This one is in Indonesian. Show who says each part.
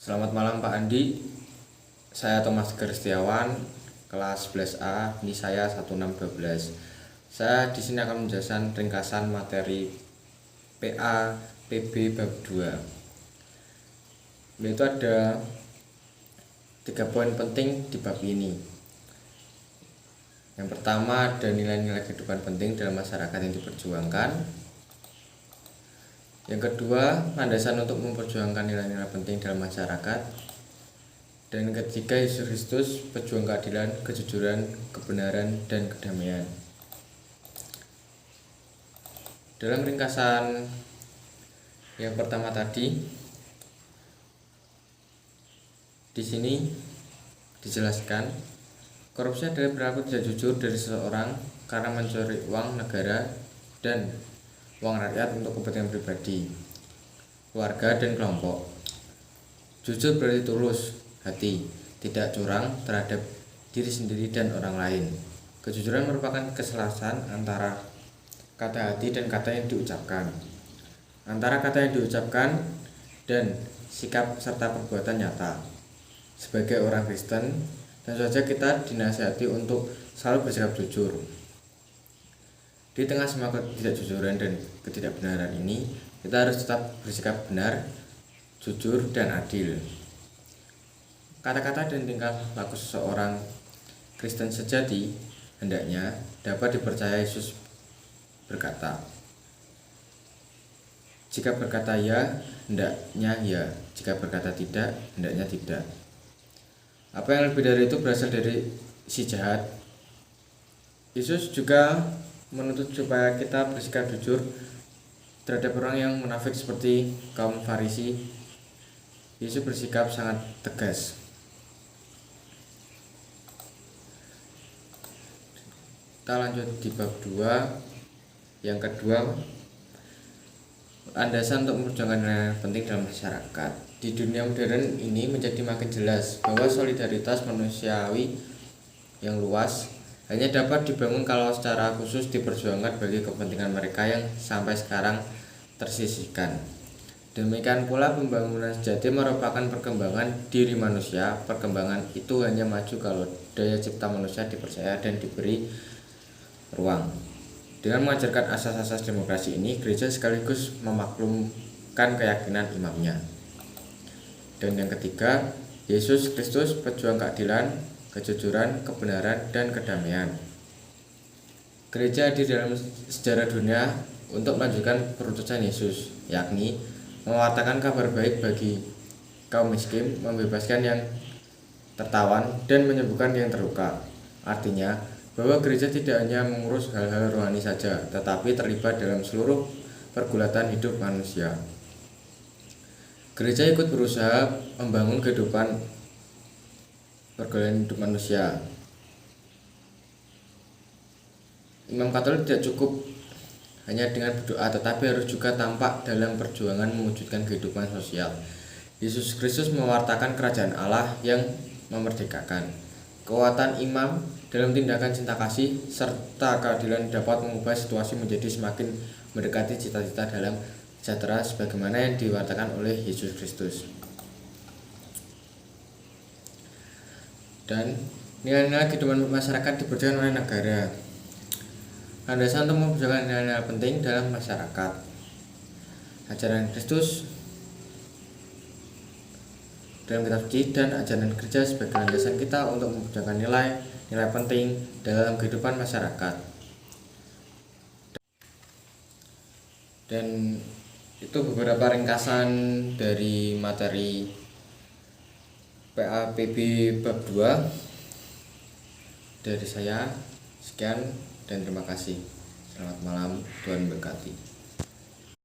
Speaker 1: Selamat malam Pak Andi, saya Thomas Gerstiawan, kelas 11A, ini saya 1612. Saya di sini akan menjelaskan ringkasan materi PA PB bab 2. Yaitu ada 3 poin penting di bab ini. Yang pertama ada nilai-nilai kehidupan penting dalam masyarakat yang diperjuangkan. Yang kedua, landasan untuk memperjuangkan nilai-nilai penting dalam masyarakat. Dan yang ketiga, Yesus Kristus, pejuang keadilan, kejujuran, kebenaran, dan kedamaian. Dalam ringkasan yang pertama tadi, di sini dijelaskan korupsi adalah perilaku tidak jujur dari seseorang karena mencuri uang negara dan uang rakyat untuk kepentingan pribadi, keluarga, dan kelompok. Jujur berarti tulus hati, tidak curang terhadap diri sendiri dan orang lain. Kejujuran merupakan keselarasan antara kata hati dan kata yang diucapkan, antara kata yang diucapkan dan sikap serta perbuatan nyata. Sebagai orang Kristen, tentu saja kita dinasihati untuk selalu bersikap jujur. Di tengah semua ketidakjujuran dan ketidakbenaran ini, kita harus tetap bersikap benar, jujur, dan adil. Kata-kata dan tingkah laku seseorang Kristen sejati hendaknya dapat dipercaya. Yesus berkata, jika berkata ya, hendaknya ya. Jika berkata tidak, hendaknya tidak. Apa yang lebih dari itu berasal dari si jahat. Yesus juga menuntut supaya kita bersikap jujur terhadap orang yang munafik seperti kaum Farisi. Yesus bersikap sangat tegas. Kita lanjut di bab 2. Yang kedua, landasan untuk memperjuangkan nilai penting dalam masyarakat. Di dunia modern ini menjadi makin jelas bahwa solidaritas manusiawi yang luas hanya dapat dibangun kalau secara khusus diperjuangkan bagi kepentingan mereka yang sampai sekarang tersisihkan. Demikian pula pembangunan sejati merupakan perkembangan diri manusia. Perkembangan itu hanya maju kalau daya cipta manusia dipercaya dan diberi ruang. Dengan mengajarkan asas-asas demokrasi ini, gereja sekaligus memaklumkan keyakinan imamnya. Dan yang ketiga, Yesus Kristus, pejuang keadilan, kejujuran, kebenaran, dan kedamaian. Gereja di dalam sejarah dunia untuk melanjutkan perutusan Yesus, yakni mewartakan kabar baik bagi kaum miskin, membebaskan yang tertawan, dan menyembuhkan yang terluka. Artinya, bahwa gereja tidak hanya mengurus hal-hal rohani saja, tetapi terlibat dalam seluruh pergulatan hidup manusia. Gereja ikut berusaha membangun kehidupan pergaulan hidup manusia. Imam Katolik tidak cukup hanya dengan berdoa, tetapi harus juga tampak dalam perjuangan mewujudkan kehidupan sosial. Yesus Kristus mewartakan kerajaan Allah yang memerdekakan. Kekuatan imam dalam tindakan cinta kasih serta keadilan dapat mengubah situasi menjadi semakin mendekati cita-cita dalam sejahtera sebagaimana yang diwartakan oleh Yesus Kristus. Dan nilai-nilai kehidupan masyarakat diperjuangkan oleh negara. Landasan untuk memperjuangkan nilai-nilai penting dalam masyarakat. Ajaran Kristus dalam kitab suci dan ajaran gereja sebagai landasan kita untuk memperjuangkan nilai penting dalam kehidupan masyarakat. Dan itu beberapa ringkasan dari materi PAPB bab 2 dari saya. Sekian dan terima kasih. Selamat malam, Tuhan berkati.